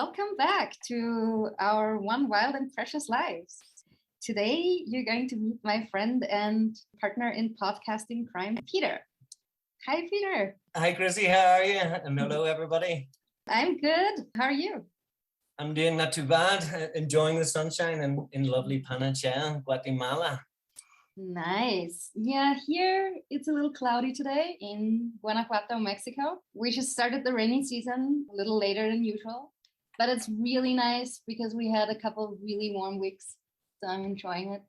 welcome back to our One Wild and Precious Lives. Today, you're going to meet my friend and partner in podcasting crime, Peter. Hi, Peter. Hi, Chrissi. How are you? And hello, everybody. I'm good. How are you? I'm doing not too bad. Enjoying the sunshine in lovely Panachel, Guatemala. Nice. Yeah, here it's a little cloudy today in Guanajuato, Mexico. We just started the rainy season a little later than usual, but it's really nice because we had a couple of really warm weeks, so I'm enjoying it.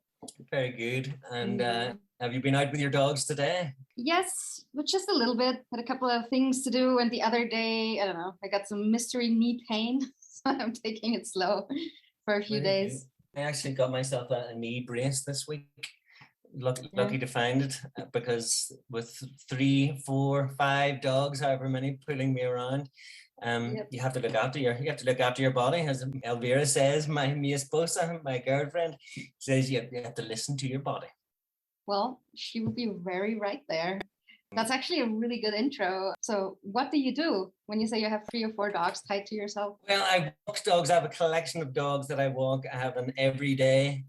Very good. And have you been out with your dogs today? Yes, but just a little bit. Had a couple of things to do, and the other day, I don't know, I got some mystery knee pain, so I'm taking it slow for a few days. Good. I actually got myself a knee brace this week. Lucky to find it, because with 3, 4, 5 dogs, however many, pulling me around, you have to look after your body. As Elvira says, mi esposa, my girlfriend, says you have to listen to your body. Well, she would be very right there. That's actually a really good intro. So what do you do when you say you have 3 or 4 dogs tied to yourself? Well, I walk dogs. I have a collection of dogs that I walk. I have an everyday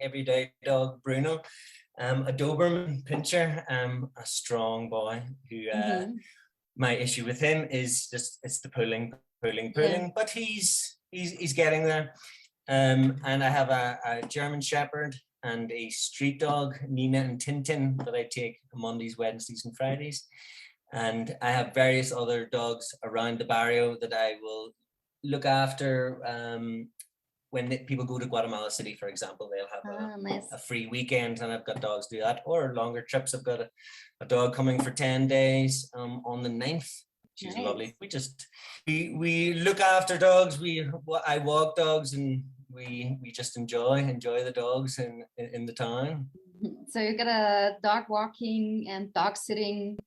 dog, Bruno. A Doberman pincher, a strong boy who my issue with him is just it's the pulling, but he's getting there. And I have a German Shepherd and a street dog, Nina and Tintin, that I take Mondays, Wednesdays, and Fridays. And I have various other dogs around the barrio that I will look after. When people go to Guatemala City, for example, they'll have a free weekend, and I've got dogs do that, or longer trips. I've got a dog coming for 10 days on the 9th. She's lovely. We look after dogs. I walk dogs, and we just enjoy the dogs in the town. So you got a dog walking and dog sitting,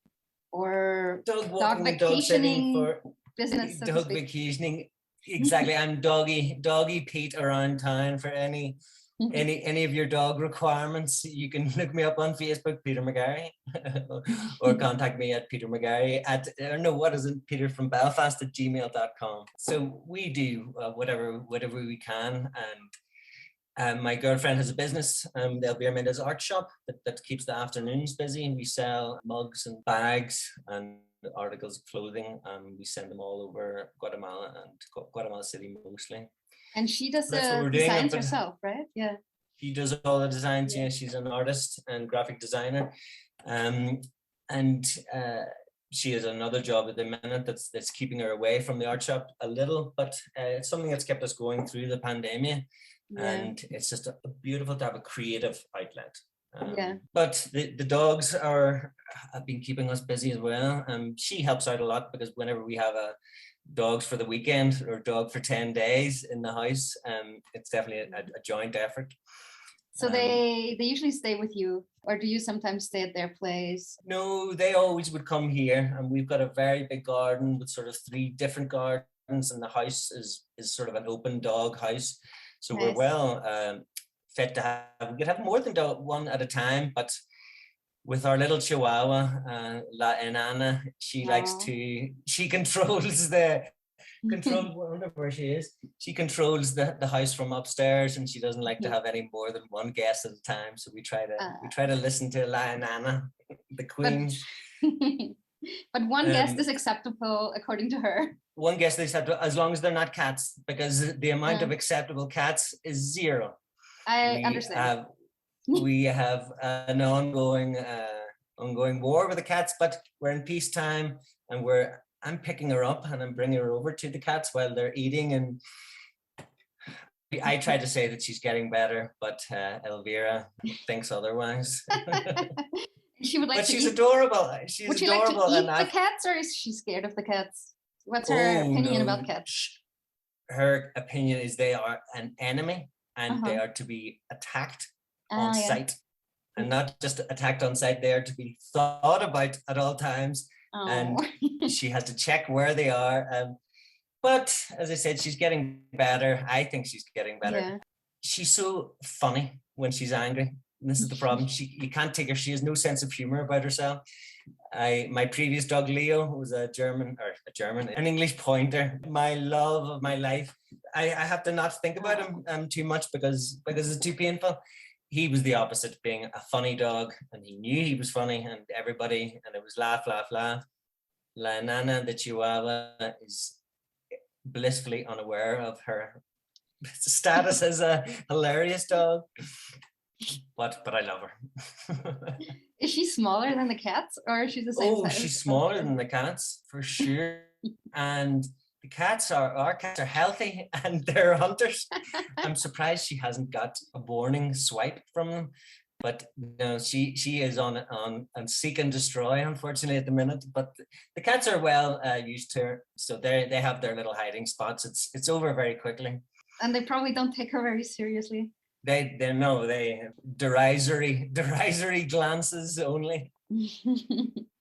or dog vacationing business. Dog vacationing. Exactly. I'm doggy Pete around town for any of your dog requirements. You can look me up on Facebook, Peter McGarry, or contact me at Peter McGarry peterfrombelfast@gmail.com. So we do whatever we can. And my girlfriend has a business, the Elvira Méndez art shop that keeps the afternoons busy. We sell mugs and bags and articles of clothing, and we send them all over Guatemala and Guatemala City mostly. And she does the designs herself, right? Yeah. She does all the designs. Yeah, she's an artist and graphic designer, and she has another job at the minute that's keeping her away from the art shop a little, but it's something that's kept us going through the pandemic, and it's just beautiful to have a creative outlet. But the dogs have been keeping us busy as well. She helps out a lot, because whenever we have dogs for the weekend or dog for 10 days in the house, it's definitely a joint effort. So they usually stay with you, or do you sometimes stay at their place? No, they always would come here, and we've got a very big garden with sort of 3 different gardens, and the house is sort of an open dog house. So we're well fit to have. We could have more than one at a time, but with our little Chihuahua, La Enana, she controls I wonder where she is. She controls the house from upstairs, and she doesn't like to have any more than one guest at a time. So we try to listen to La Enana, the queen. But one guest is acceptable according to her. One guest is acceptable as long as they're not cats, because the amount of acceptable cats is 0. I understand. We have an ongoing war with the cats, but we're in peacetime, and I'm picking her up and I'm bringing her over to the cats while they're eating, and I try to say that she's getting better, but Elvira thinks otherwise. She would like but she's adorable. Would she like to eat the cats, or is she scared of the cats? What's her opinion about cats? Her opinion is they are an enemy, and they are to be attacked on sight, and not just attacked on sight. They are to be thought about at all times, and she has to check where they are. But as I said, she's getting better. I think she's getting better. She's so funny when she's angry. And this is the problem. You can't take her. She has no sense of humor about herself. My previous dog Leo was an English pointer. My love of my life. I have to not think about him too much because it's too painful. He was the opposite, being a funny dog, and he knew he was funny, and everybody, and it was laugh, laugh, laugh. La Nana, the Chihuahua, is blissfully unaware of her status as a hilarious dog, but I love her. Is she smaller than the cats, or is she the same size? Oh, she's smaller than the cats for sure. And our cats are healthy and they're hunters. I'm surprised she hasn't got a warning swipe from them. But no, she is on seek and destroy, unfortunately, at the minute. But the cats are well used to her, so they have their little hiding spots. It's over very quickly. And they probably don't take her very seriously. They derisory glances only.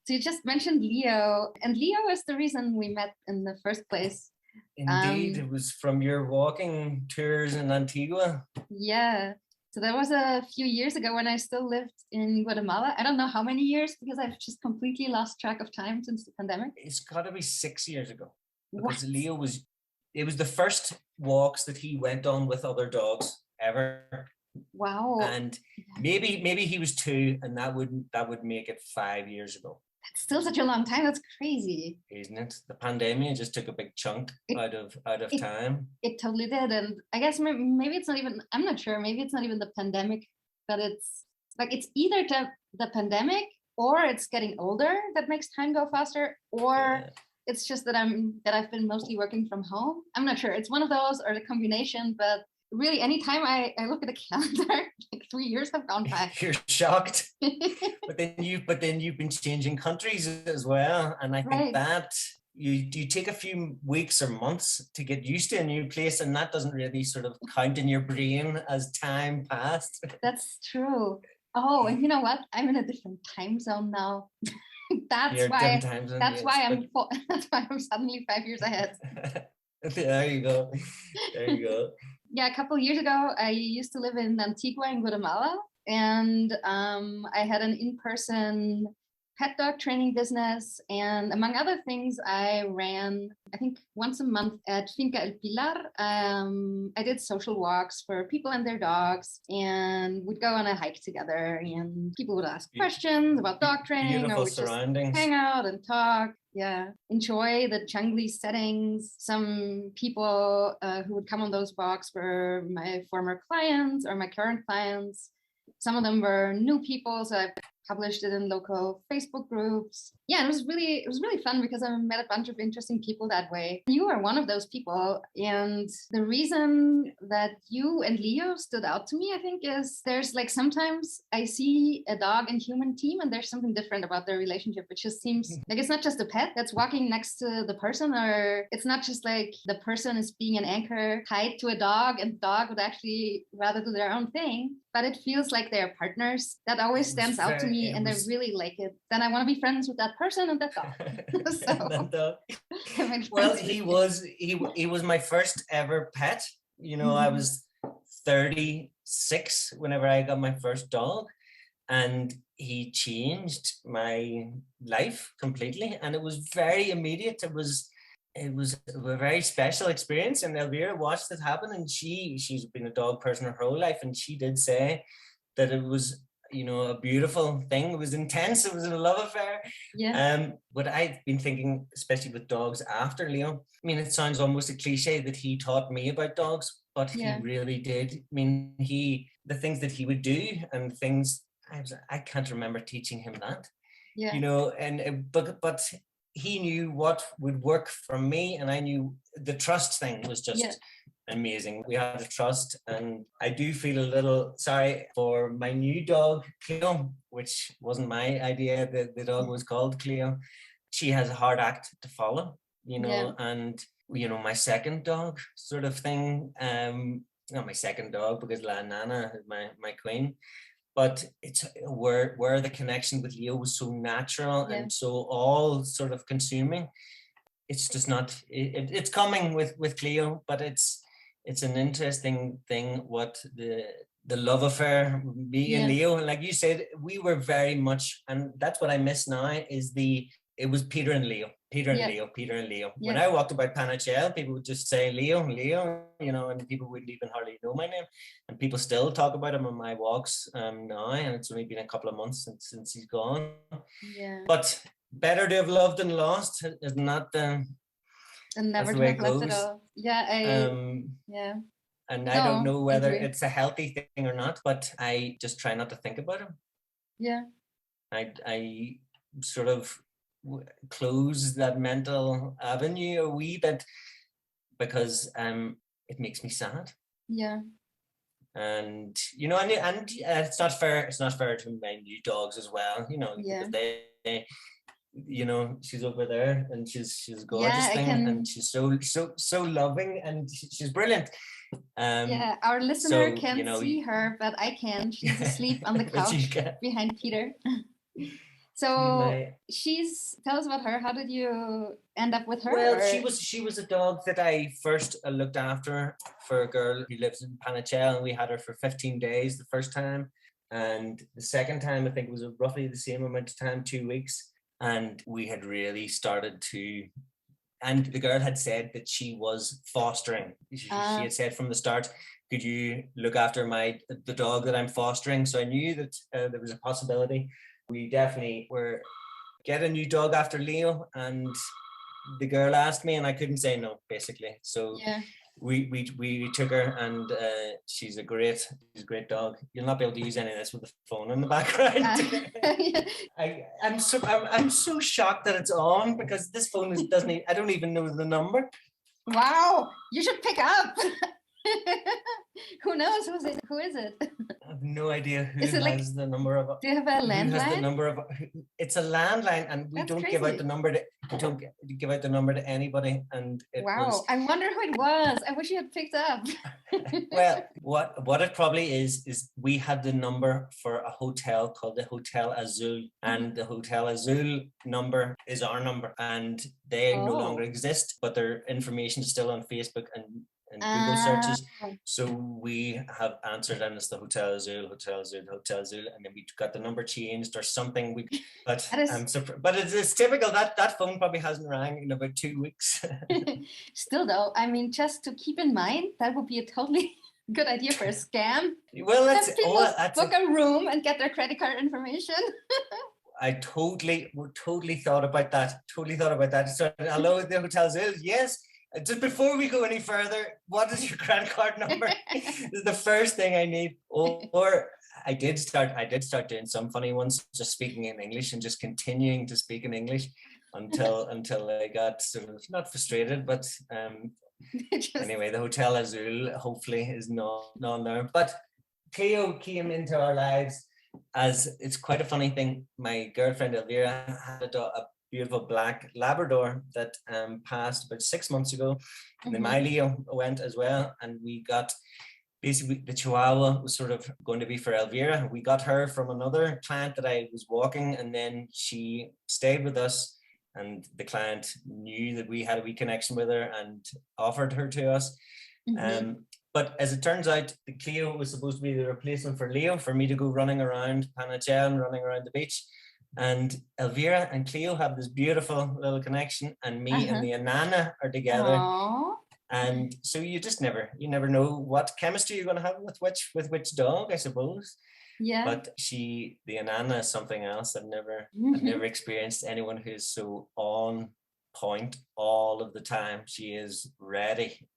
So you just mentioned Leo, and Leo is the reason we met in the first place. Indeed, it was from your walking tours in Antigua. Yeah. So that was a few years ago when I still lived in Guatemala. I don't know how many years because I've just completely lost track of time since the pandemic. It's got to be 6 years ago. What? Because it was the first walks that he went on with other dogs ever. Wow. And maybe he was 2, and that would make it 5 years ago. That's still such a long time. That's crazy, isn't it? The pandemic just took a big chunk out of time. It totally did. And I guess maybe it's not even, I'm not sure, maybe it's not even the pandemic, but it's like it's either the pandemic or it's getting older that makes time go faster, or it's just that I've been mostly working from home. I'm not sure. It's one of those or the combination, but really, anytime I look at the calendar, like 3 years have gone by. You're shocked. but then you've been changing countries as well. And I think that you take a few weeks or months to get used to a new place, and that doesn't really sort of count in your brain as time passed. That's true. Oh, and you know what? I'm in a different time zone now. That's why I'm suddenly 5 years ahead. There you go. Yeah, a couple of years ago, I used to live in Antigua in Guatemala, and I had an in-person pet dog training business. And among other things, I ran, I think once a month at Finca El Pilar. I did social walks for people and their dogs, and we'd go on a hike together, and people would ask questions about dog training, or we'd just hang out and talk. Yeah, enjoy the jungly settings. Some people who would come on those walks were my former clients or my current clients. Some of them were new people, so I published it in local Facebook groups. Yeah, it was really fun because I met a bunch of interesting people that way. You are one of those people, and the reason that you and Leo stood out to me, I think, is there's like sometimes I see a dog and human team, and there's something different about their relationship. It just seems like it's not just a pet that's walking next to the person, or it's not just like the person is being an anchor tied to a dog, and the dog would actually rather do their own thing. But it feels like they're partners. That always stands out to me, and I really like it. Then I want to be friends with that person and that dog. Well, he was my first ever pet. You know, I was 36 whenever I got my first dog, and he changed my life completely. And it was very immediate. It was a very special experience, and Elvira watched it happen, and she's been a dog person her whole life, and she did say that it was, you know, a beautiful thing. It was intense. It was a love affair. Yeah. But I've been thinking, especially with dogs after Leo, I mean, it sounds almost a cliche that he taught me about dogs, but he really did. I mean, the things that he would do and things, I can't remember teaching him that. Yeah. You know, and but he knew what would work for me, and I knew the trust thing was just amazing. We had to trust, and I do feel a little sorry for my new dog, Cleo, which wasn't my idea. The dog was called Cleo. She has a hard act to follow, you know, and, you know, my second dog sort of thing, not my second dog because La Nana is my queen, but it's where the connection with Leo was so natural and so all sort of consuming. It's just not, it's coming with Cleo, but it's an interesting thing what the love affair, me and Leo. And like you said, we were very much, and that's what I miss now, is it was Peter and Leo. When I walked about Panachel, people would just say Leo, you know, and people wouldn't even hardly know my name. And people still talk about him on my walks now, and it's only been a couple of months since he's gone. Yeah. But better to have loved than lost, isn't that and never to have left at all. Yeah, yeah. And I don't know whether it's a healthy thing or not, but I just try not to think about him. Yeah. I sort of close that mental avenue a wee bit because it makes me sad. Yeah. And you know, and it's not fair to my new dogs as well, you know, because they you know, she's over there and she's a gorgeous thing, and she's so loving, and she's brilliant. Our listener can't see her, but I can. She's asleep on the couch behind Peter. So tell us about her. How did you end up with her? Well, she was a dog that I first looked after for a girl who lives in Panachel, and we had her for 15 days the first time, and the second time I think it was roughly the same amount of time, 2 weeks, and we had really started to. And the girl had said that she was fostering. She had said from the start, could you look after the dog that I'm fostering? So I knew that there was a possibility. We definitely were get a new dog after Leo, and the girl asked me and I couldn't say no, basically. So we took her, and she's a great dog. You'll not be able to use any of this with the phone in the background. I'm so shocked that it's on, because this phone I don't even know the number. Wow, you should pick up. Who knows? Who is it? I have no idea who has the number of. Do you have a landline? It's a landline, and we don't give out the number to anybody. And I wonder who it was. I wish you had picked up. Well, what it probably is we had the number for a hotel called the Hotel Azul, and the Hotel Azul number is our number, and they no longer exist, but their information is still on Facebook and Google searches. So we have answered, and it's the Hotel Azul, and then we got the number changed or something. But it's typical that phone probably hasn't rang in about 2 weeks. Still though, I mean, just to keep in mind, that would be a totally good idea for a scam. Well, let's book a room and get their credit card information. I totally thought about that. So hello, the Hotel Azul. Yes. Just before we go any further, what is your credit card number? This is the first thing I need. Or I did start doing some funny ones, just speaking in English and just continuing to speak in English until I got sort of not frustrated, but anyway, the Hotel Azul hopefully is not there. But Theo came into our lives as, it's quite a funny thing. My girlfriend Elvira had a beautiful black Labrador that passed about 6 months ago, and then my Leo went as well, and we got basically the Chihuahua was sort of going to be for Elvira. We got her from another client that I was walking, and then she stayed with us, and the client knew that we had a wee connection with her and offered her to us. But as it turns out, the Cleo was supposed to be the replacement for Leo, for me to go running around Panachel and running around the beach. And Elvira and Cleo have this beautiful little connection, and me and the Anana are together. Aww. And so you never know what chemistry you're going to have with which dog, I suppose. Yeah. But the Anana is something else. I've never experienced anyone who's so on point all of the time. She is ready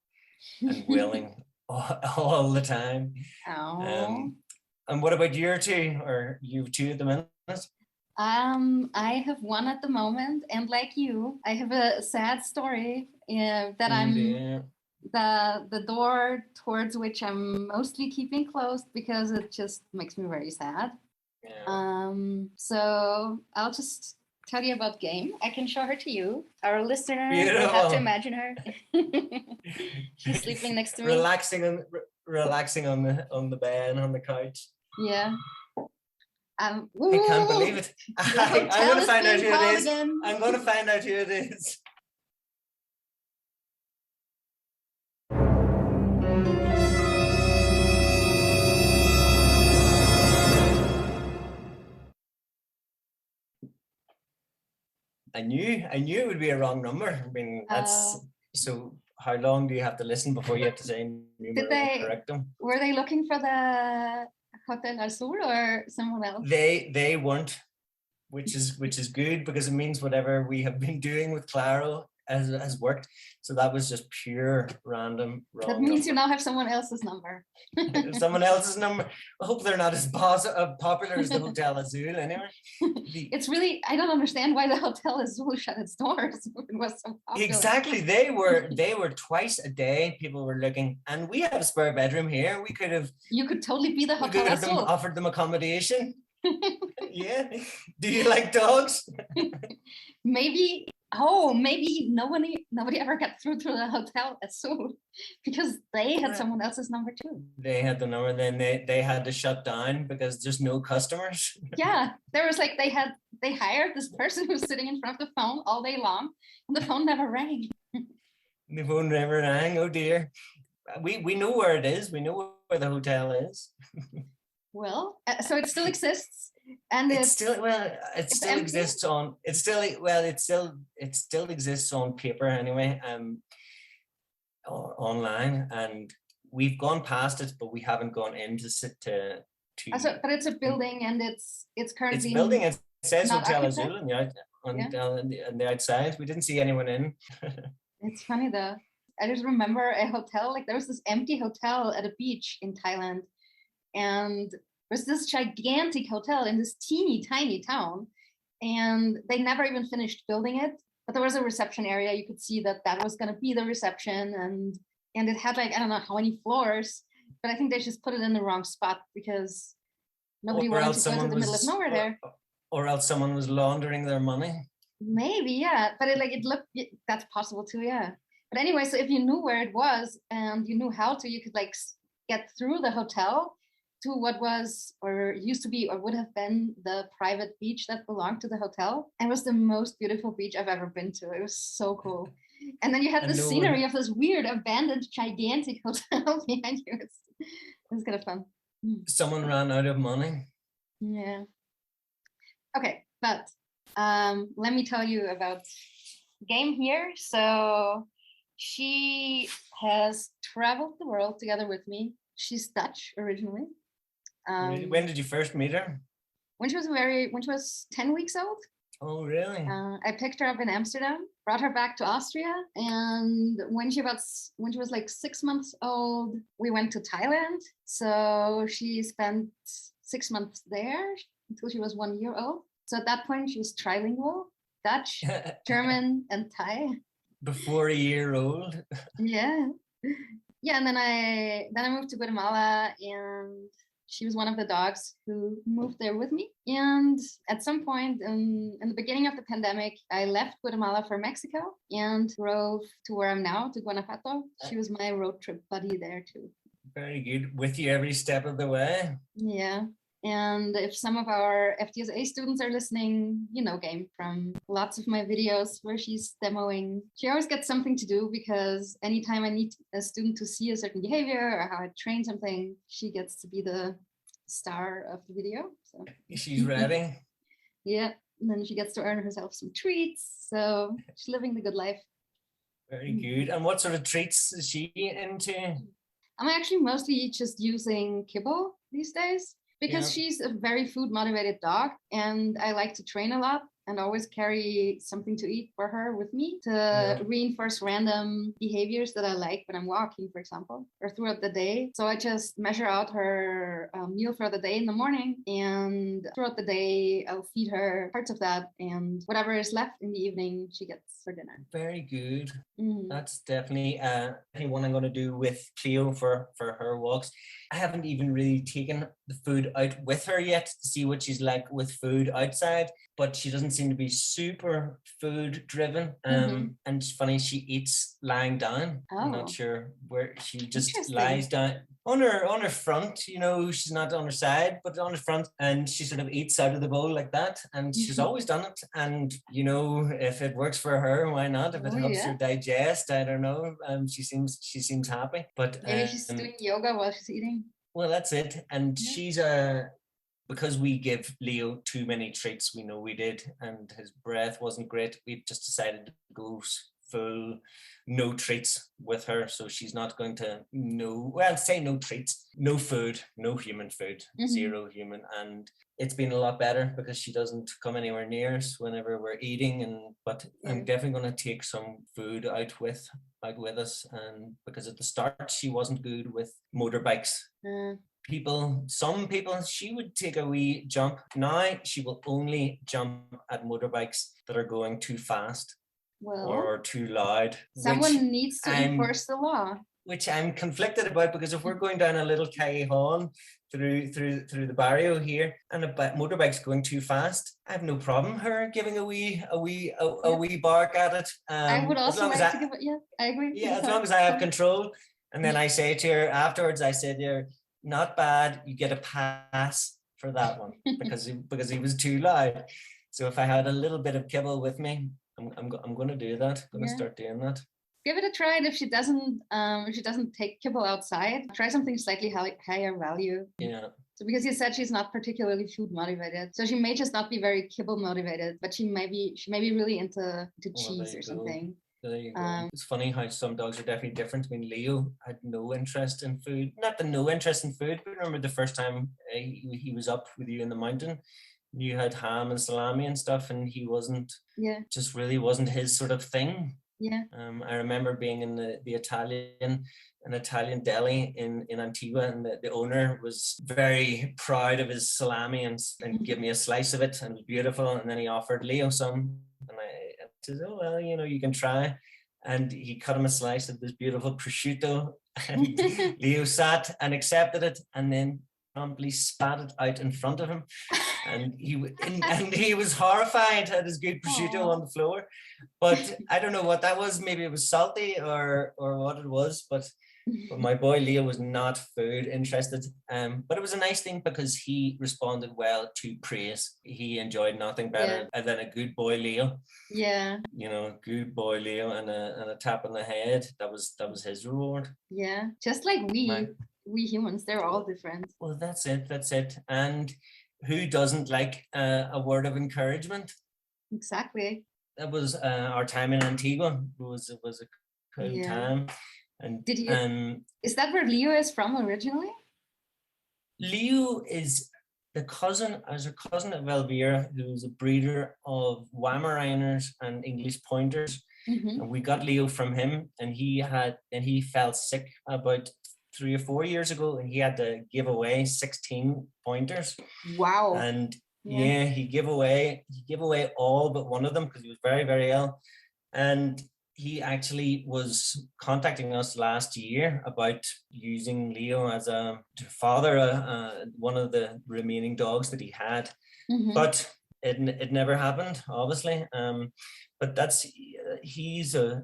and willing all the time. And what about your two, or you two at the minute? I have one at the moment, and like you, I have a sad story that the door towards which I'm mostly keeping closed because it just makes me very sad. Yeah. So I'll just tell you about Game. I can show her to you. Our listener will have to imagine her. She's sleeping next to me, relaxing on the bed on the couch. Yeah. I can't believe it. I'm going to find out who it is. I'm going to find out who it is. I knew it would be a wrong number. I mean, that's so. How long do you have to listen before you have to say numerically correct them? Were they looking for the Hotel Azul or someone else? They weren't, which is good, because it means whatever we have been doing with Claro has worked. So that was just pure random wrong. That means number. You now have someone else's number. Someone else's number. I hope they're not as popular as the Hotel Azul anyway. It's really, I don't understand why the Hotel Azul shut its doors. It was so popular. Exactly. They were twice a day. People were looking, and we have a spare bedroom here. We could have. You could totally be the Hotel Azul. Offered them accommodation. Yeah. Do you like dogs? Maybe nobody ever got through to the Hotel Azul because they had someone else's number too. They had the number, then they had to shut down because there's no customers. Yeah, there was like they hired this person who was sitting in front of the phone all day long, and the phone never rang. The phone never rang. Oh dear. We know where it is. We know where the hotel is. Well, so it still exists, and it still exists on paper anyway, or online, and we've gone past it, but we haven't gone in to sit to. But it's a building, and it's currently. It's a building. It says Hotel occupied. Azul on the outside. We didn't see anyone in. It's funny though. I just remember a hotel. Like there was this empty hotel at a beach in Thailand. And there's this gigantic hotel in this teeny tiny town, and they never even finished building it. But there was a reception area. You could see that was going to be the reception, and it had like, I don't know how many floors, but I think they just put it in the wrong spot because nobody wanted to go to the middle of nowhere there. Or else someone was laundering their money. Maybe, yeah. But it looked, that's possible too, yeah. But anyway, so if you knew where it was and you knew how to, you could like get through the hotel to what was or used to be or would have been the private beach that belonged to the hotel. It was the most beautiful beach I've ever been to. It was so cool. And then you had the scenery of this weird abandoned gigantic hotel behind you. It was kind of fun. Someone ran out of money. Yeah. Okay, but let me tell you about Game here. So she has traveled the world together with me. She's Dutch originally. When did you first meet her? When she was 10 weeks old. Oh, really? I picked her up in Amsterdam, brought her back to Austria, and when she was like 6 months old, we went to Thailand. So she spent 6 months there until she was 1 year old. So at that point, she was trilingual, Dutch, German, and Thai. Before a year old. Yeah. Yeah, and then I moved to Guatemala, and she was one of the dogs who moved there with me. And at some point in the beginning of the pandemic, I left Guatemala for Mexico and drove to where I'm now, to Guanajuato. She was my road trip buddy there too. Very good. With you every step of the way. Yeah. And if some of our FDSA students are listening, you know Game from lots of my videos where she's demoing. She always gets something to do because anytime I need a student to see a certain behavior or how I train something, she gets to be the star of the video. So she's ready. Yeah. And then she gets to earn herself some treats. So she's living the good life. Very good. And what sort of treats is she into? I'm actually mostly just using kibble these days. Because she's a very food motivated dog, and I like to train a lot and always carry something to eat for her with me to reinforce random behaviors that I like when I'm walking, for example, or throughout the day. So I just measure out her meal for the day in the morning, and throughout the day, I'll feed her parts of that, and whatever is left in the evening, she gets for dinner. Very good. That's definitely one I'm going to do with Cleo for her walks. I haven't even really taken the food out with her yet to see what she's like with food outside, but she doesn't seem to be super food driven. And it's funny, she eats lying down. I'm not sure where she just lies down on her front, you know, she's not on her side, but on her front, and she sort of eats out of the bowl like that. And she's always done it. And, you know, if it works for her, why not? If it helps her digest, I don't know. She seems happy. But maybe she's doing yoga while she's eating. Well, that's it. And she's because we give Leo too many treats, we know we did, and his breath wasn't great, we've just decided to go full no treats with her. So she's not going to say no treats, no food, no human food, zero human. And it's been a lot better because she doesn't come anywhere near us whenever we're eating. But I'm definitely going to take some food out with us, and because at the start she wasn't good with motorbikes. Some people, she would take a wee jump. Now she will only jump at motorbikes that are going too fast or too loud. Someone needs to enforce the law. Which I'm conflicted about, because if we're going down a little callejón through the barrio here, and a motorbike's going too fast, I have no problem her giving a wee bark at it. I would also like to give it. Yeah, I agree. Yeah, as long as I have control. And then I say to her afterwards, I said to her, not bad, you get a pass for that one because he was too loud. So if I had a little bit of kibble with me, I'm going to do that. I'm going to start doing that. Give it a try, and if she doesn't take kibble outside, try something slightly higher value. Yeah. So because you said she's not particularly food motivated, so she may just not be very kibble motivated, but she may be really into cheese or something. There you go. It's funny how some dogs are definitely different. I mean, Leo had no interest in food. Not no interest in food, but remember the first time he was up with you in the mountain, you had ham and salami and stuff, and he wasn't. Yeah. Just really wasn't his sort of thing. Yeah. I remember being in an Italian deli in Antigua, and the owner was very proud of his salami and gave me a slice of it, and it was beautiful. And then he offered Leo some, and I said, "Oh well, you can try." And he cut him a slice of this beautiful prosciutto, and Leo sat and accepted it, and then promptly spat it out in front of him. And he was horrified at his good prosciutto on the floor. But I don't know what that was. Maybe it was salty or what it was. But my boy Leo was not food interested. But it was a nice thing because he responded well to praise. He enjoyed nothing better than a good boy Leo. Yeah. Good boy Leo and a tap on the head. That was his reward. Yeah. Just like we humans, they're all different. Well, that's it. And who doesn't like a word of encouragement? Exactly. That was our time in Antigua. It was a cool time. And did you? Is that where Leo is from originally? Leo is a cousin of Elvira, who's a breeder of Weimaraners and English pointers. And we got Leo from him, and he fell sick about 3 or 4 years ago, and he had to give away 16 pointers. Wow. And he gave away all but one of them because he was very, very ill. And he actually was contacting us last year about using Leo as a father one of the remaining dogs that he had. But it never happened, obviously. But he's a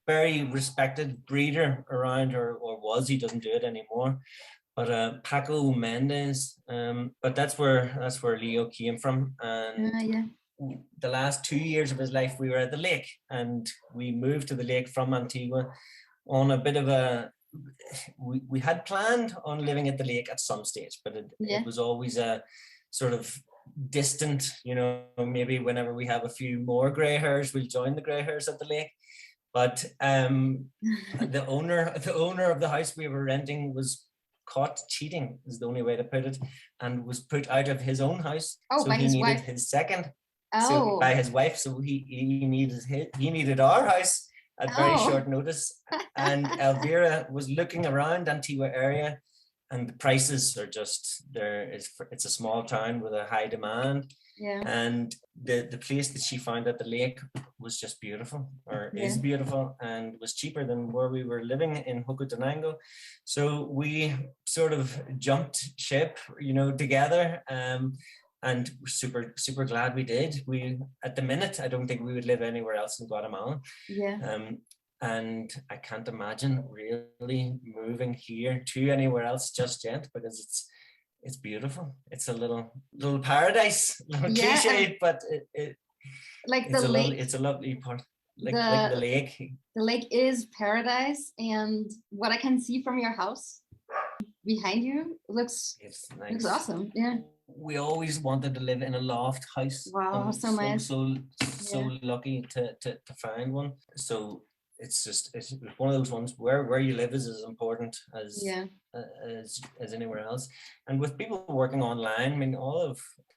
very respected breeder around, or was. He doesn't do it anymore. But Paco Méndez. But that's where Leo came from. And the last 2 years of his life, we were at the lake, and we moved to the lake from Antigua on a bit of a. We had planned on living at the lake at some stage, but it was always a sort of distant. Maybe whenever we have a few more grey hairs, we'll join the grey hairs at the lake. But the owner of the house we were renting was caught cheating, is the only way to put it, and was put out of his own house. So by his wife. His second. So by his wife. So he needed our house at very short notice. And Elvira was looking around Antigua area, and the prices are just there. It's a small town with a high demand. Yeah. And the place that she found at the lake was just beautiful, or is beautiful, and was cheaper than where we were living in Hocotenango. So we sort of jumped ship, together. And we're super, super glad we did. We, at the minute, I don't think we would live anywhere else in Guatemala. Yeah. And I can't imagine really moving here to anywhere else just yet, because it's beautiful. It's a little paradise, cliche, but it's a lovely part. Like the lake. The lake is paradise, and what I can see from your house, behind you looks nice. Looks awesome. Yeah. We always wanted to live in a loft house. Wow, so nice. So lucky to find one. So it's one of those ones where you live is as important as anywhere else. And with people working online, I mean,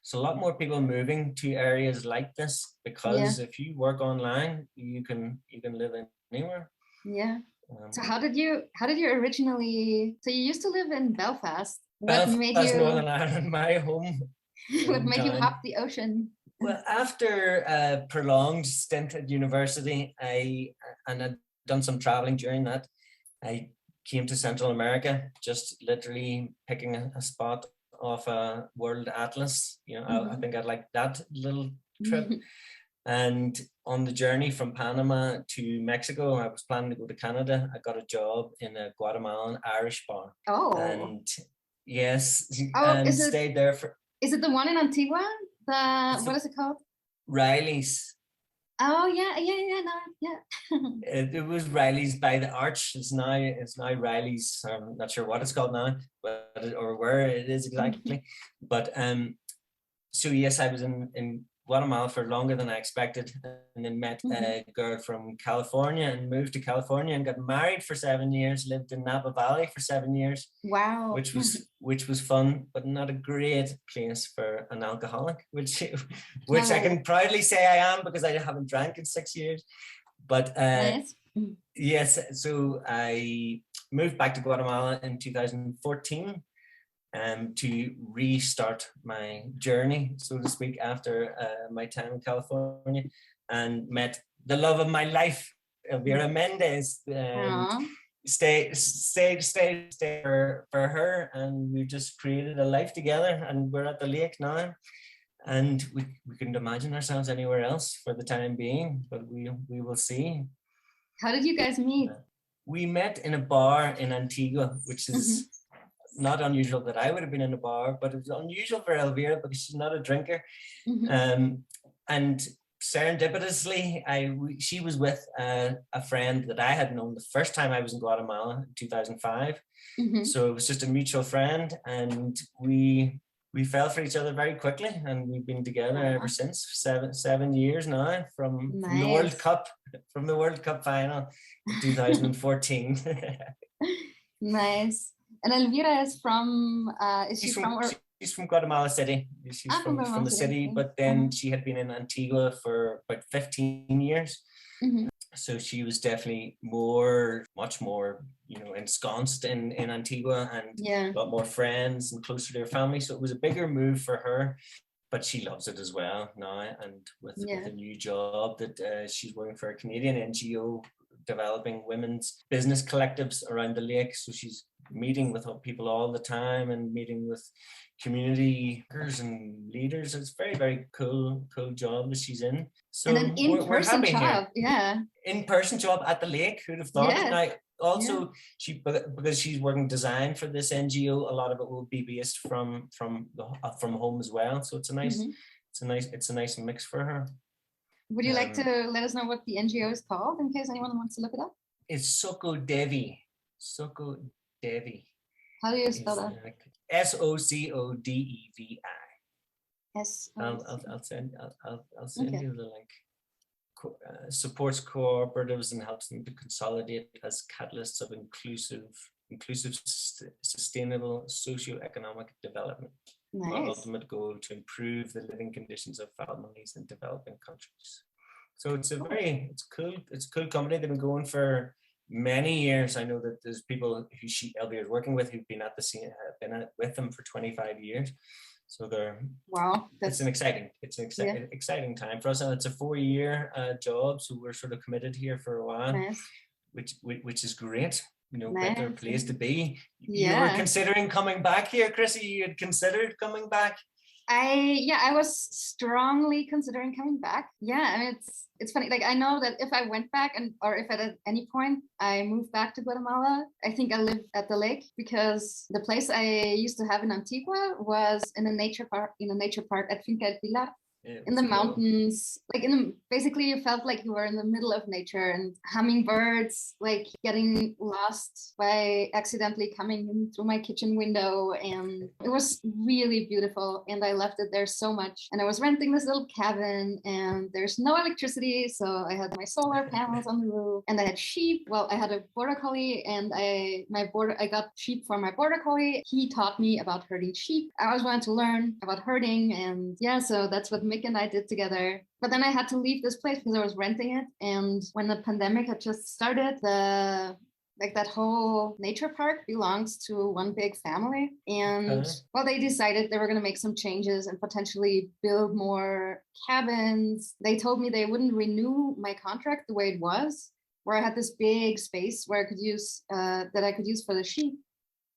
it's a lot more people moving to areas like this, because if you work online, you can live anywhere. Yeah. So how did you originally? So you used to live in Belfast. What made you? Northern Ireland, my home. What made you hop the ocean? Well, after a prolonged stint at university, I'd done some traveling during that. I came to Central America, just literally picking a spot off a world atlas. You know, I think I'd like that little trip. And on the journey from Panama to Mexico, I was planning to go to Canada. I got a job in a Guatemalan Irish bar. Oh. And yes, and stayed there for. Is it the one in Antigua? What is it called? Riley's. Oh yeah. It was Riley's by the Arch. It's now Riley's. I'm not sure what it's called now, or where it is exactly. But so yes, I was in Guatemala for longer than I expected, and then met a girl from California and moved to California and got married for 7 years. Lived in Napa Valley for 7 years. Wow, which was fun, but not a great place for an alcoholic, which I can proudly say I am, because I haven't drank in 6 years. But nice. Yes, so I moved back to Guatemala in 2014. To restart my journey, so to speak, after my time in California, and met the love of my life, Elvira Méndez. Stay for her, and we just created a life together, and we're at the lake now, and we couldn't imagine ourselves anywhere else for the time being, but we will see. How did you guys meet? We met in a bar in Antigua, which is not unusual that I would have been in a bar, but it was unusual for Elvira because she's not a drinker. And serendipitously, she was with a friend that I had known the first time I was in Guatemala in 2005. So it was just a mutual friend, and we fell for each other very quickly, and we've been together ever since. Seven years now from the World Cup, final in 2014. Nice. And Elvira is from, she's from Guatemala City. She's from the city, but then she had been in Antigua for about 15 years. So she was definitely much more, ensconced in Antigua, and a lot more friends and closer to her family. So it was a bigger move for her, but she loves it as well now. And with a new job that she's working for a Canadian NGO developing women's business collectives around the lake. So she's meeting with people all the time and meeting with community workers and leaders. It's very, very cool job that she's in. So and an in-person job, in-person job at the lake. Who'd have thought? Now, also, because she's working design for this NGO, a lot of it will be based from home as well. So it's a nice mix for her. Would you like to let us know what the NGO is called, in case anyone wants to look it up? It's Socodevi. Socodevi. How do you spell that? SOCODEVI. I'll send you the link. Supports cooperatives and helps them to consolidate as catalysts of inclusive, sustainable socio-economic development. Nice. Our ultimate goal to improve the living conditions of families in developing countries. So it's a cool company. They've been going for many years. I know that there's people who Elvira is working with who've been with them for 25 years. So it's an exciting time for us, and it's a 4-year job. So we're sort of committed here for a while, which is great. Better place to be. You were considering coming back here, Chrissi. You had considered coming back. I was strongly considering coming back. I mean, it's funny. Like, I know that if I went back or if at any point I moved back to Guatemala, I think I live at the lake, because the place I used to have in Antigua was in a nature park at Finca El Pilar. in the mountains, like basically you felt like you were in the middle of nature, and hummingbirds like getting lost by accidentally coming in through my kitchen window, and it was really beautiful, and I loved it there so much. And I was renting this little cabin, and there's no electricity, so I had my solar panels on the roof, and I had sheep. Well, I had a border collie, and I got sheep for my border collie. He taught me about herding sheep. I always wanted to learn about herding, and yeah, so that's what Mick and I did together. But then I had to leave this place because I was renting it. And when the pandemic had just started, that whole nature park belongs to one big family. And well, they decided they were going to make some changes and potentially build more cabins. They told me they wouldn't renew my contract the way it was, where I had this big space where I could use for the sheep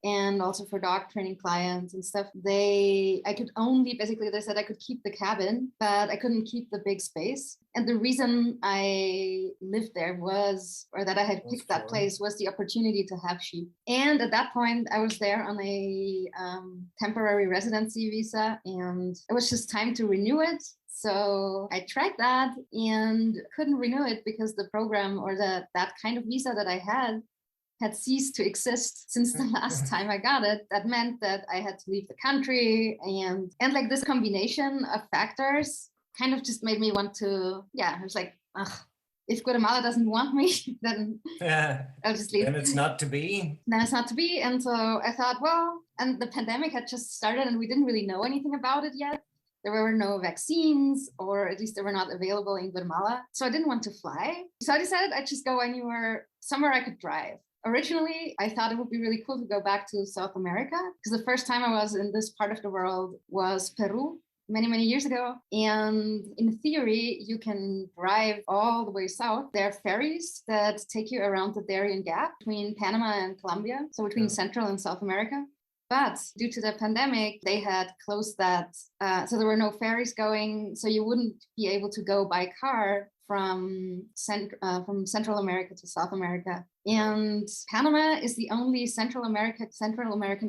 and also for dog training clients and stuff. They said I could keep the cabin, but I couldn't keep the big space. And the reason I lived there that I had picked that place was the opportunity to have sheep. And at that point, I was there on a temporary residency visa, and it was just time to renew it. So I tried that and couldn't renew it because the program or that kind of visa that I had ceased to exist since the last time I got it. That meant that I had to leave the country, and like this combination of factors kind of just made me want to, I was like, if Guatemala doesn't want me, then I'll just leave. Then it's not to be. And so I thought, well, and the pandemic had just started and we didn't really know anything about it yet. There were no vaccines, or at least they were not available in Guatemala. So I didn't want to fly. So I decided I'd just go somewhere I could drive. Originally, I thought it would be really cool to go back to South America, because the first time I was in this part of the world was Peru many, many years ago. And in theory, you can drive all the way south. There are ferries that take you around the Darien Gap between Panama and Colombia, so between Central and South America. But due to the pandemic, they had closed that. So there were no ferries going, so you wouldn't be able to go by car from Central America to South America. And Panama is the only Central American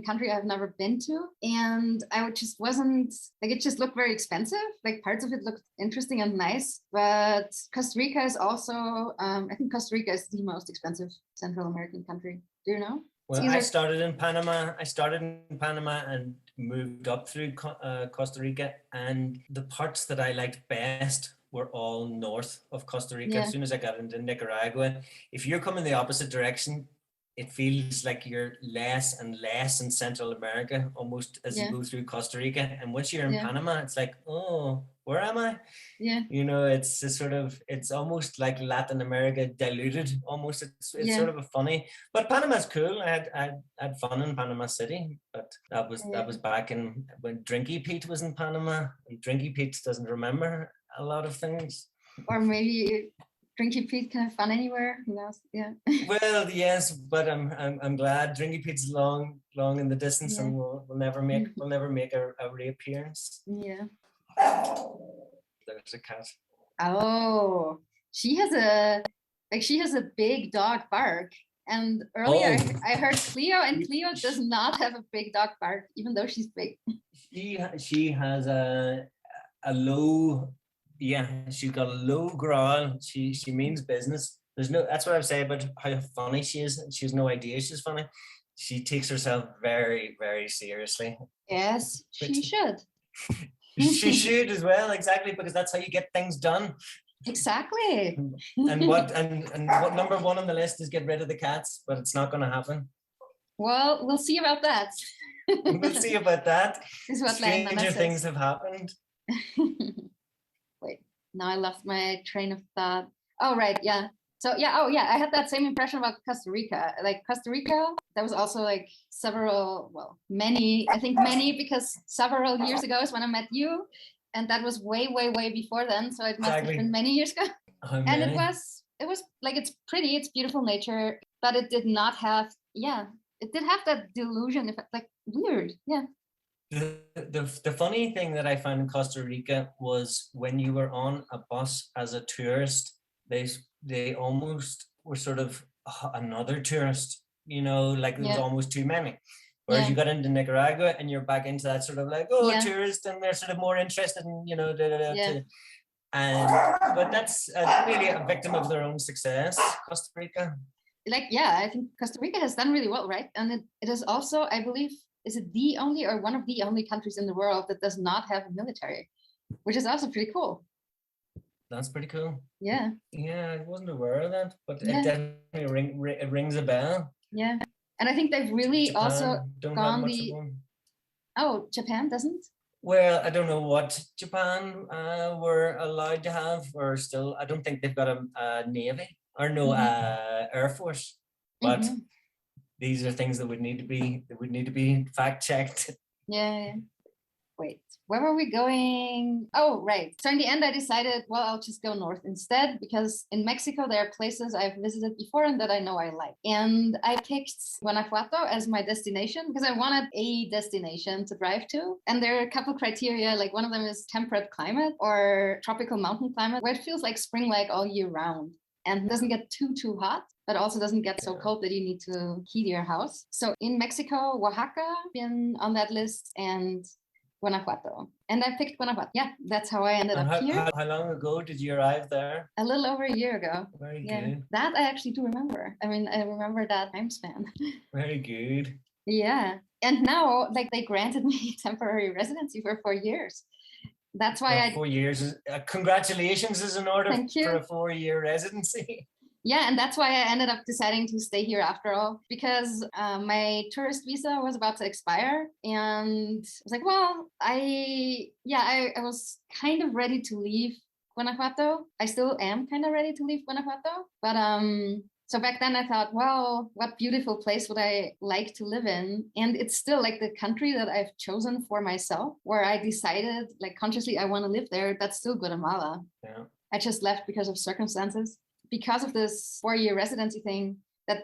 country I've never been to. And just wasn't, like, it just looked very expensive. Like, parts of it looked interesting and nice, but Costa Rica is also, I think Costa Rica is the most expensive Central American country. Do you know? Well, I started in Panama and moved up through Costa Rica, and the parts that I liked best were all north of Costa Rica. As soon as I got into Nicaragua, if you're coming the opposite direction, it feels like you're less and less in Central America, almost as you go through Costa Rica. And once you're in Panama, it's like, oh, where am I? Yeah. You know, it's a sort of, it's almost like Latin America diluted almost. It's sort of a funny, but Panama's cool. I had fun in Panama City, but that was back in when Drinky Pete was in Panama, and Drinky Pete doesn't remember a lot of things. Or maybe Drinky Pete can have fun anywhere. Who knows? Yeah. Well, yes, but I'm glad Drinky Pete's long in the distance, and will never make a reappearance. Yeah. There's a cat. Oh, she has a big dog bark. And earlier I heard Cleo, and Cleo does not have a big dog bark, even though she's big. She has a low. Yeah, she's got a low growl. She means business. That's what I would say about how funny she is. She has no idea she's funny. She takes herself very, very seriously. Yes, she should. She should as well, exactly, because that's how you get things done. Exactly. And what number one on the list is get rid of the cats, but it's not going to happen. Well, we'll see about that. We'll see about that. This is what stranger things have happened. Wait, now I lost my train of thought. Oh, right, yeah. So, I had that same impression about Costa Rica. Like, Costa Rica, that was also like many, because several years ago is when I met you. And that was way, way, way before then. So it must have been many years ago. And it was like, it's pretty, it's beautiful nature, but it did not have, it did have that delusion, like weird, yeah. The funny thing that I found in Costa Rica was when you were on a bus as a tourist, they almost were sort of another tourist, you know, like there was almost too many. Whereas you got into Nicaragua and you're back into that sort of like, oh, tourist, and they're sort of more interested in, you know, but that's really a victim of their own success, Costa Rica. Like, yeah, I think Costa Rica has done really well, right? And it is also, I believe, is it the only or one of the only countries in the world that does not have a military, which is also pretty cool. That's pretty cool. Yeah. Yeah, I wasn't aware of that, but it definitely it rings a bell. Yeah. And I think they've really Japan also gone the... Oh, Japan doesn't? Well, I don't know what Japan were allowed to have, or still, I don't think they've got a navy or air force, but these are things that would need to be fact checked. Yeah. Wait, where were we going? Oh, right. So in the end, I decided, well, I'll just go north instead, because in Mexico, there are places I've visited before and that I know I like. And I picked Guanajuato as my destination because I wanted a destination to drive to. And there are a couple criteria, like one of them is temperate climate or tropical mountain climate, where it feels like spring, like all year round. And doesn't get too hot, but also doesn't get so cold that you need to heat your house. So in Mexico, Oaxaca, been on that list, and Guanajuato. And I picked Guanajuato. Yeah, that's how I ended up here. How long ago did you arrive there? A little over a year ago. Very good. That I actually do remember. I mean, I remember that time span. Very good. Yeah. And now, like, they granted me temporary residency for 4 years. That's why 4 years. Congratulations is in order for a 4-year residency. Yeah, and that's why I ended up deciding to stay here after all, because my tourist visa was about to expire, and I was like, well, I was kind of ready to leave Guanajuato. I still am kind of ready to leave Guanajuato, but so back then I thought, well, what beautiful place would I like to live in? And it's still like the country that I've chosen for myself, where I decided like consciously I want to live there. That's still Guatemala. Yeah. I just left because of circumstances. Because of this 4-year residency thing that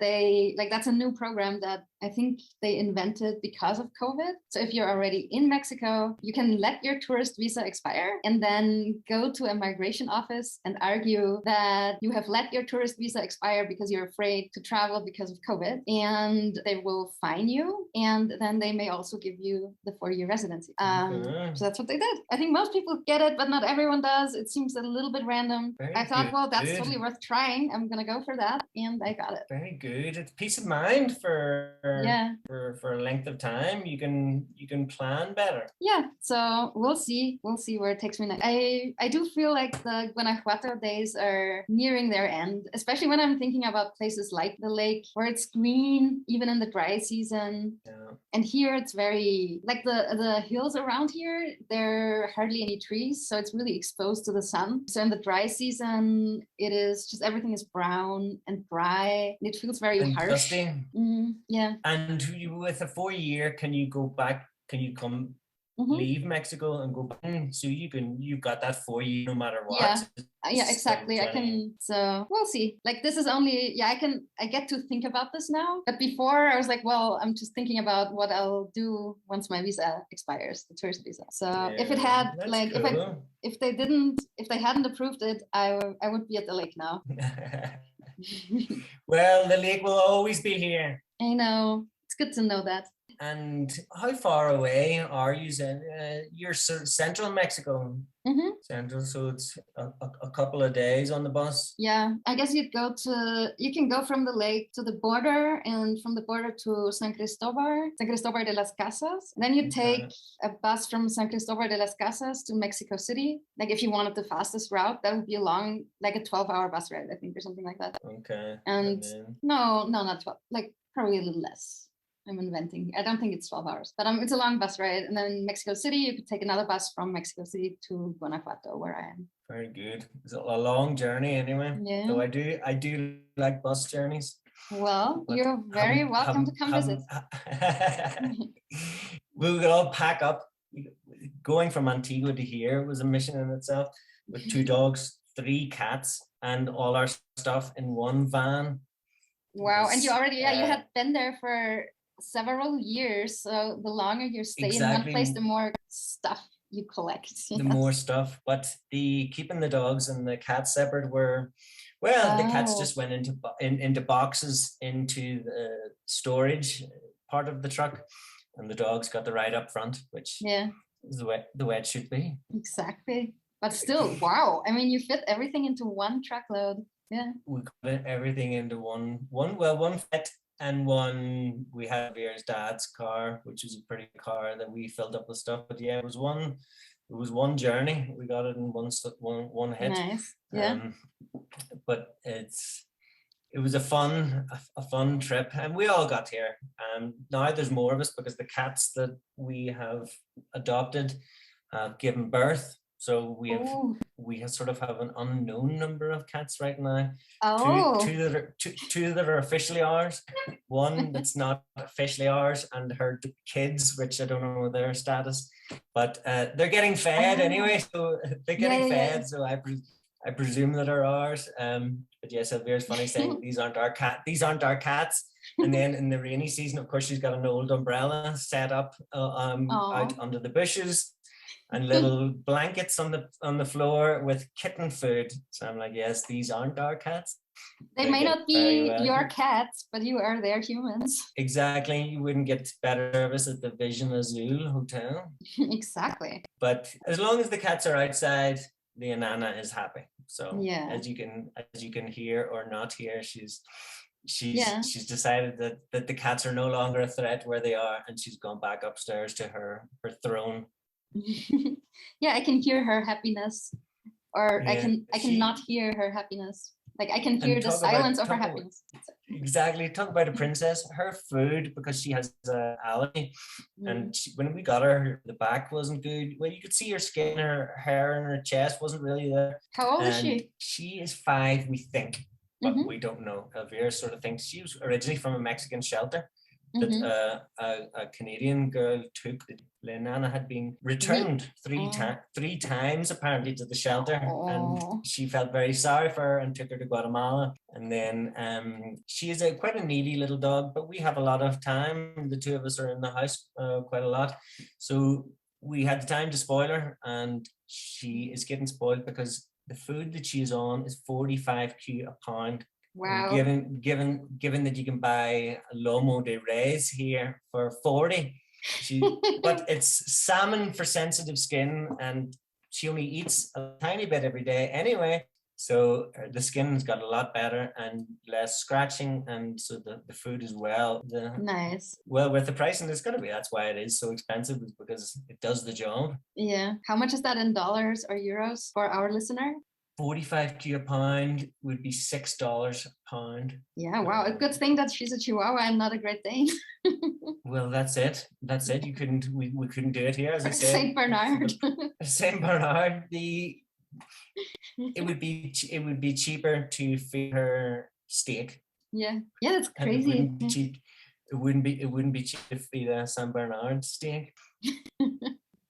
that's a new program that I think they invented because of COVID. So if you're already in Mexico, you can let your tourist visa expire and then go to a migration office and argue that you have let your tourist visa expire because you're afraid to travel because of COVID, and they will fine you. And then they may also give you the 4-year residency. So that's what they did. I think most people get it, but not everyone does. It seems a little bit random. I thought, well, that's totally worth trying. I'm going to go for that. And I got it. Very good. It's peace of mind for a length of time. You can plan better. Yeah, so we'll see where it takes me next. I do feel like the Guanajuato days are nearing their end, especially when I'm thinking about places like the lake where it's green even in the dry season. And here it's very like the hills around here, there are hardly any trees, so it's really exposed to the sun. So in the dry season it is just everything is brown and dry, and it feels very harsh. Yeah. And with a 4-year, can you go back? Can you come leave Mexico and go back? So you've got that 4 year no matter what. Yeah, exactly. I can. So we'll see. Like this is only I get to think about this now. But before I was like, well, I'm just thinking about what I'll do once my visa expires, the tourist visa. So if it had like cool. if they hadn't approved it, I would be at the lake now. Well, the lake will always be here. I know. It's good to know that. And how far away are you? You're central Mexico. Central, so it's a couple of days on the bus. Yeah, I guess you can go from the lake to the border, and from the border to San Cristobal de las Casas. Then you take a bus from San Cristobal de las Casas to Mexico City. Like if you wanted the fastest route, that would be like a 12-hour bus ride, I think, or something like that. Okay. And no, not 12, like probably a little less. I'm inventing. I don't think it's 12 hours, but it's a long bus ride. And then in Mexico City, you could take another bus from Mexico City to Guanajuato, where I am. Very good. It's a long journey anyway. Yeah. So I do like bus journeys. Well, you're very welcome to come visit. We would all pack up. Going from Antigua to here was a mission in itself, with 2 dogs, 3 cats, and all our stuff in one van. Wow. And you already, you had been there for several years, so the longer you stay in one place, the more stuff you collect. The more stuff, but keeping the dogs and the cats separate the cats just went into boxes into the storage part of the truck, and the dogs got the ride up front, which is the way it should be. Exactly. But still, wow. I mean, you fit everything into one truckload. Yeah. We got everything into one fit, and one, we had Elvira's dad's car, which was a pretty car that we filled up with stuff. But yeah, it was one journey. We got it in one hit. Nice. Yeah. But it was a fun trip, and we all got here. Now there's more of us because the cats that we have adopted have given birth. So we sort of have an unknown number of cats right now. Two that are officially ours, one that's not officially ours, and her kids, which I don't know their status, but they're getting fed anyway. So they're getting fed. So I presume that are ours. But yes, Elvira's funny saying these aren't our cats. And then in the rainy season, of course, she's got an old umbrella set up out under the bushes, and little blankets on the floor with kitten food. So I'm like, yes, these aren't our cats. They may not be your cats, but you are their humans. Exactly. You wouldn't get better service at the Hotel Azul hotel. Exactly. But as long as the cats are outside, the Nana is happy. So as you can hear or not hear, she's decided that the cats are no longer a threat where they are, and she's gone back upstairs to her throne. Yeah, I can hear her happiness, or I can not hear her happiness. Like I can hear the silence of her happiness. Exactly. Talk about a princess. Her food, because she has an allergy, and when we got her, the back wasn't good. Well, you could see her skin, her hair, and her chest wasn't really there. How old is she? She is 5, we think, but we don't know. Elvira sort of thinks she was originally from a Mexican shelter that a Canadian girl took. Nana had been returned three times apparently to the shelter, and she felt very sorry for her and took her to Guatemala. And then she is quite a needy little dog, but we have a lot of time. The two of us are in the house quite a lot, so we had the time to spoil her, and she is getting spoiled because the food that she's on is 45 a pound. Wow. Given that you can buy a lomo de res here for 40. But it's salmon for sensitive skin, and she only eats a tiny bit every day anyway, so the skin's got a lot better and less scratching, and so the food is well worth the price. And it's going to be, that's why it is so expensive, is because it does the job. Yeah. How much is that in dollars or euros for our listener? 45 a pound would be $6 a pound. Yeah, wow. A good thing that she's a Chihuahua and not a Great Dane. Well, that's it. We couldn't do it here, as I said. Saint Bernard. Saint Bernard. It would be cheaper to feed her steak. Yeah, that's crazy. It wouldn't be cheap to feed a Saint Bernard steak.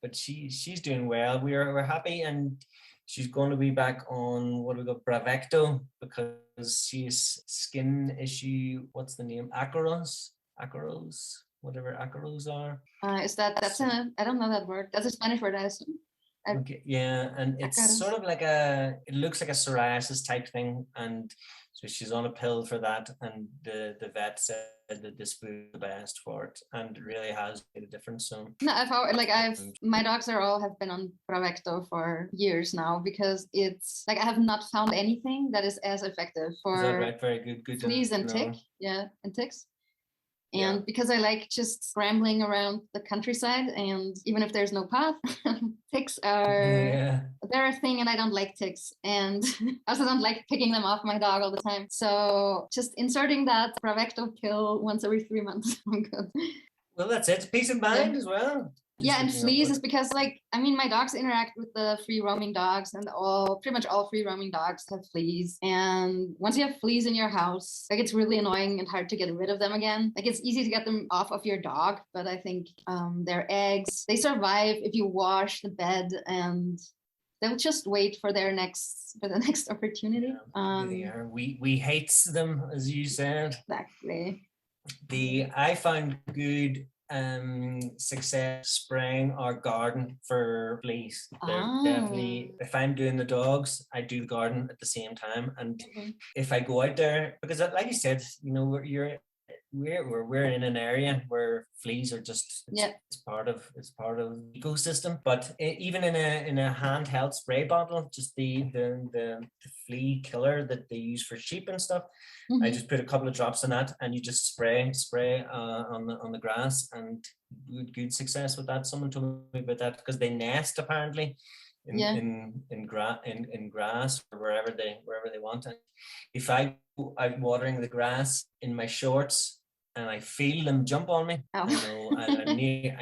But she's doing well. We're happy, and she's going to be back on what we got, Bravecto, because she's skin issue. What's the name? Acaros, whatever acaros are. I don't know that word. That's a Spanish word, I assume. Okay, yeah, and it's sort of like it looks like a psoriasis type thing, and so she's on a pill for that, and the vet said that this food is the best for it, and it really has made a difference. So no, my dogs have been on Bravecto for years now, because it's like I have not found anything that is as effective for is that right? Very good fleas and ticks. And because I like just scrambling around the countryside, and even if there's no path, ticks they're a thing, and I don't like ticks. And I also don't like picking them off my dog all the time. So just inserting that Bravecto pill once every 3 months, I'm good. Well, that's it. Peace of mind as well. Yeah, and fleas is because, my dogs interact with the free roaming dogs, and pretty much all free roaming dogs have fleas. And once you have fleas in your house, it's really annoying and hard to get rid of them again. It's easy to get them off of your dog, but I think their eggs, they survive if you wash the bed, and they'll just wait for the next opportunity. We hate them, as you said. Exactly. I found good success spraying our garden for fleas. They're definitely, if I'm doing the dogs, I do the garden at the same time. And if I go out there, because like you said, we're in an area where fleas are just it's part of the ecosystem. But even in a handheld spray bottle, just the flea killer that they use for sheep and stuff, I just put a couple of drops in that, and you just spray on the grass, and good success with that. Someone told me about that because they nest apparently in grass or wherever they want. And if I go out watering the grass in my shorts and I feel them jump on me, I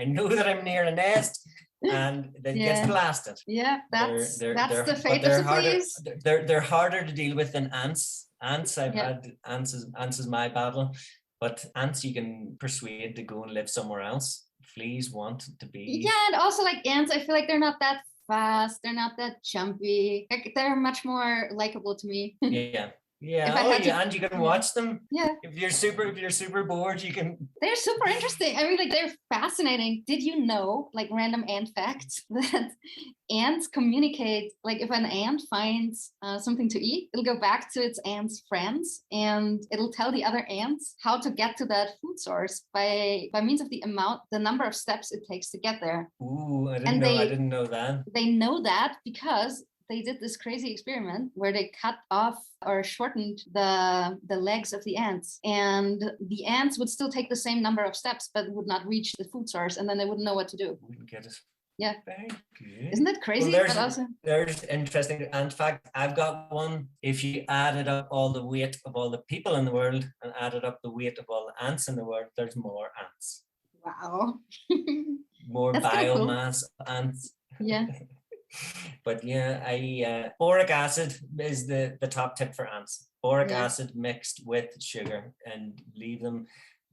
know that I'm near a nest, and that gets blasted. Yeah, that's the fate of the fleas. They're harder to deal with than ants. I've had ants is my battle, but ants you can persuade to go and live somewhere else. Fleas want to be. Yeah, and also like ants, I feel like they're not that fast. They're not that jumpy. Like, they're much more likable to me. And you can watch them. Yeah. If you're super bored, you can. They're super interesting. I mean, like, they're fascinating. Did you know, like, random ant facts, that ants communicate? Like, if an ant finds something to eat, it'll go back to its ant's friends, and it'll tell the other ants how to get to that food source by means of the number of steps it takes to get there. Ooh, I didn't know that. They know that because they did this crazy experiment where they cut off or shortened the legs of the ants, and the ants would still take the same number of steps but would not reach the food source, and then they wouldn't know what to do. Wouldn't get it. Yeah. Very good. Isn't that crazy? Well, there's interesting. In fact, I've got one. If you added up all the weight of all the people in the world and added up the weight of all the ants in the world, there's more ants. Wow. More biomass ants. Yeah. But boric acid is the top tip for ants. Boric acid mixed with sugar, and leave them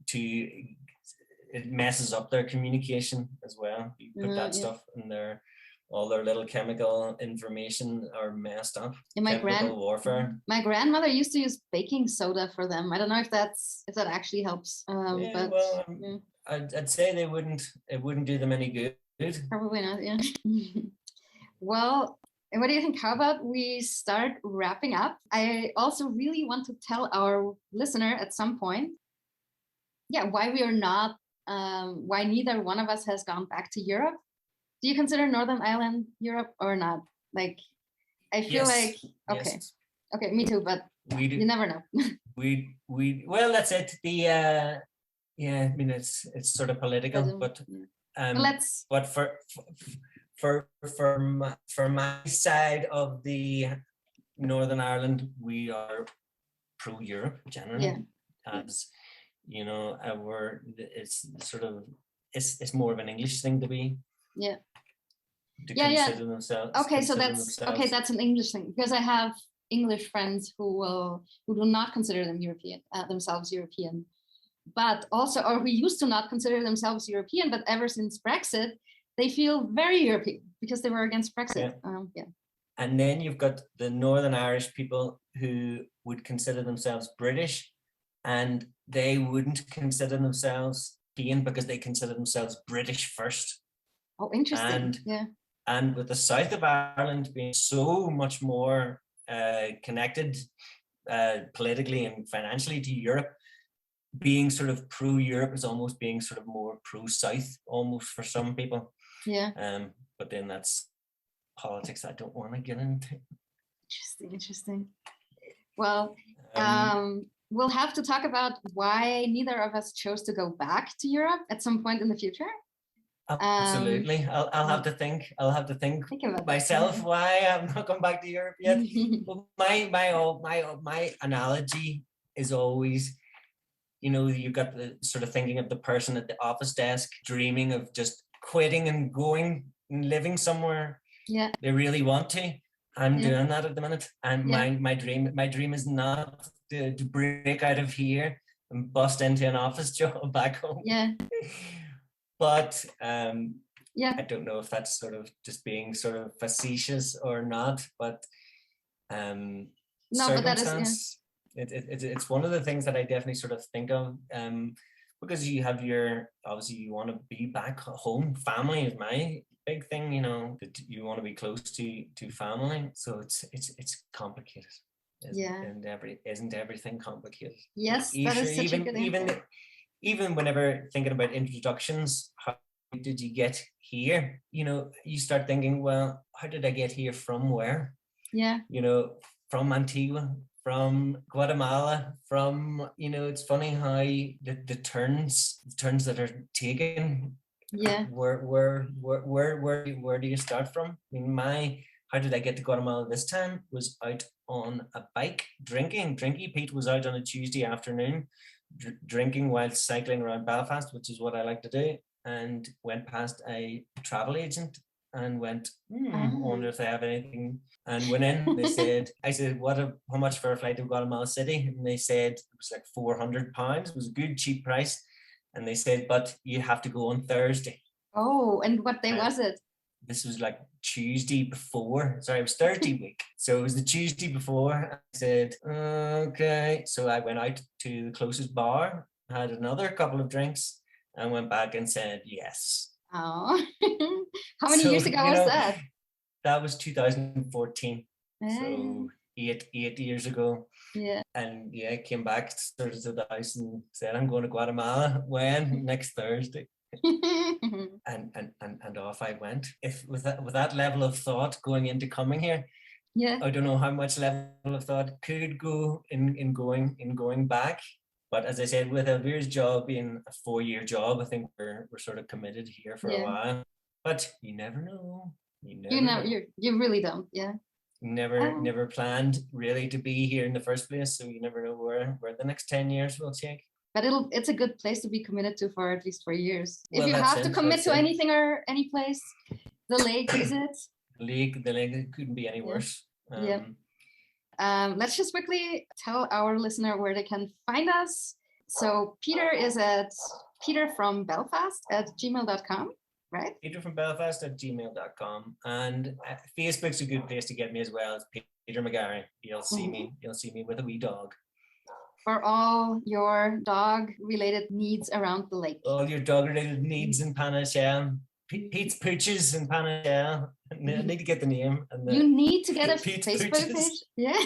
to, it messes up their communication as well. You put that stuff in there, all their little chemical information are messed up. Warfare. My grandmother used to use baking soda for them. I don't know if that actually helps. I'd say it wouldn't do them any good. Probably not, yeah. Well, what do you think? How about we start wrapping up? I also really want to tell our listener at some point, why we are not, why neither one of us has gone back to Europe. Do you consider Northern Ireland Europe or not? Like, I feel okay, me too, but you never know. Well, that's it. I mean, it's sort of political, but for my side of the Northern Ireland, we are pro-Europe generally. As you know, it's more of an English thing to be. Consider themselves. Okay, so that's an English thing, because I have English friends who do not consider themselves European, but also, or who used to not consider themselves European, but ever since Brexit, they feel very European because they were against Brexit. And then you've got the Northern Irish people who would consider themselves British, and they wouldn't consider themselves European because they consider themselves British first. Oh, interesting. And with the south of Ireland being so much more connected politically and financially to Europe, being sort of pro-Europe is almost being sort of more pro-South, almost, for some people. But then that's politics I don't want to get into. Interesting. Well, we'll have to talk about why neither of us chose to go back to Europe at some point in the future. Absolutely. I'll have to think. Think about myself why I'm not going back to Europe yet. Well, my analogy is always, you know, you've got the sort of thinking of the person at the office desk dreaming of just quitting and going and living somewhere they really want to. I'm doing that at the minute, and my dream is not to break out of here and bust into an office job back home. But I don't know if that's sort of just being sort of facetious or not, but circumstance. It's one of the things that I definitely sort of think of, because you have obviously you want to be back home. Family is my big thing, you know, that you want to be close to family. So it's complicated. Isn't everything complicated? Yes, that is such a good answer. Even whenever thinking about introductions, how did you get here? You know, you start thinking, well, how did I get here from where? Yeah. You know, from Antigua, from Guatemala, from, you know, it's funny how the turns that are taken. Yeah. Where do you start from? I mean, how did I get to Guatemala this time was out on a bike drinking. Drinky Pete was out on a Tuesday afternoon drinking while cycling around Belfast, which is what I like to do, and went past a travel agent and went, wonder if they have anything, and went in. They said, I said, how much for a flight to Guatemala City? And they said it was like £400. It was a good cheap price. And they said, but you have to go on Thursday. Oh, and what day was it? This was like Tuesday before. Sorry, it was Thursday week. So it was the Tuesday before. I said, okay. So I went out to the closest bar, had another couple of drinks, and went back and said yes. Oh, how many years ago was that? That was 2014. So eight years ago. Yeah. And I came back to the house and said, I'm going to Guatemala. When? Next Thursday. and off I went. If with that level of thought going into coming here, I don't know how much level of thought could go in going back. But as I said, with Elvira's job being a 4-year job, I think we're sort of committed here for a while. But you never know. You really don't. Yeah. Never planned really to be here in the first place, so you never know where the next 10 years will take. But it's a good place to be committed to for at least 4 years. If you have to commit to anything or any place, the lake is it. The lake couldn't be any worse. Let's just quickly tell our listener where they can find us. So Peter is at peterfrombelfast@gmail.com. Right? peterfrombelfast@gmail.com, and Facebook's a good place to get me as well. It's Peter McGarry. You'll see me with a wee dog. For all your dog-related needs around the lake. All your dog-related needs in Panachel. Pete's Pooches in Panachel. I need to get the name. You need to get a Pete's Facebook Pooches. page. Yeah,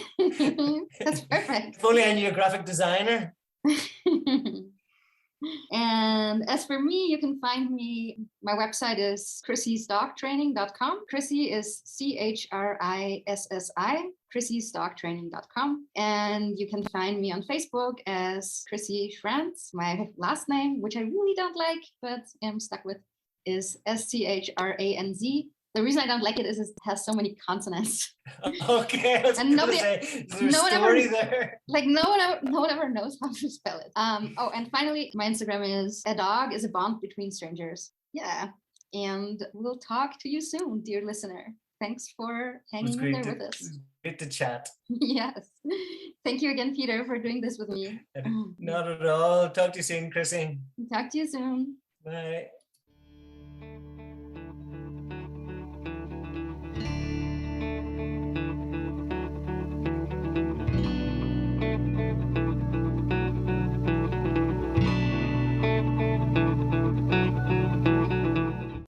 that's perfect. If only I knew a graphic designer. And as for me, you can find me. My website is chrissi.schranz.com. Chrissi is CHRISSI, chrissi.schranz.com. And you can find me on Facebook as chrissi.schranz. My last name, which I really don't like, but am stuck with, is SCHRANZ. The reason I don't like it is it has so many consonants. Okay, and nobody, no one ever knows how to spell it. And finally, my Instagram is a dog is a bond between strangers. Yeah, and we'll talk to you soon, dear listener. Thanks for hanging in there with us. Great to chat. Yes, thank you again, Peter, for doing this with me. Not at all. Talk to you soon, Chrissi. Talk to you soon. Bye.